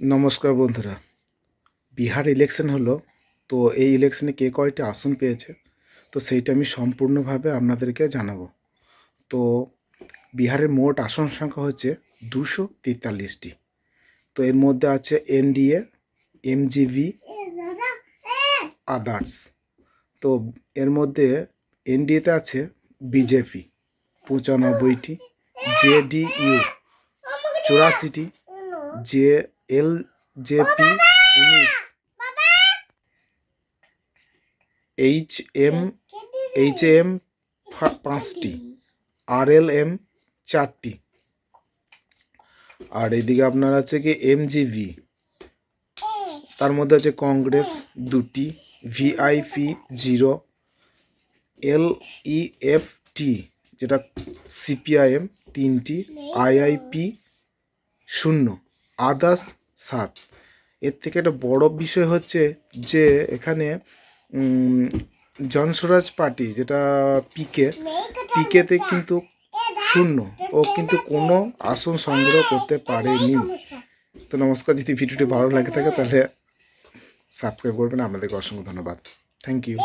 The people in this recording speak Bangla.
নমস্কার বন্ধুরা। বিহার ইলেকশন হলো, তো এই ইলেকশনে কে কয়টি আসন পেয়েছে তো সেইটা আমি সম্পূর্ণভাবে আপনাদেরকে জানাবো। তো বিহারের মোট আসন সংখ্যা হচ্ছে 243টি। তো এর মধ্যে আছে এনডিএ, এমজিভি, আদার্স। তো এর মধ্যে এনডিএতে আছে বিজেপি 95টি, জেডিইউ 84টি, জেএলজেপি 19, এইচএম 5টি, আরএলএম 4টি। আর এদিকে আপনার আছে কি এমজিভি, তার মধ্যে আছে কংগ্রেস 2টি, ভিআইপি 0, এলইএফটি যেটা সিপিআইএম 3টি, আইআইপি 0, আদার্স 7। এর থেকে একটা বড় বিষয় হচ্ছে যে এখানে জনস্বরাজ পার্টি যেটা পিকেতে কিন্তু 0, ও কিন্তু কোনো আসন সংগ্রহ করতে পারেনি। তো নমস্কার, যদি ভিডিওটি ভালো লাগে থাকে তাহলে সাবস্ক্রাইব করবেন। আপনাদেরকে অসংখ্য ধন্যবাদ। Thank you.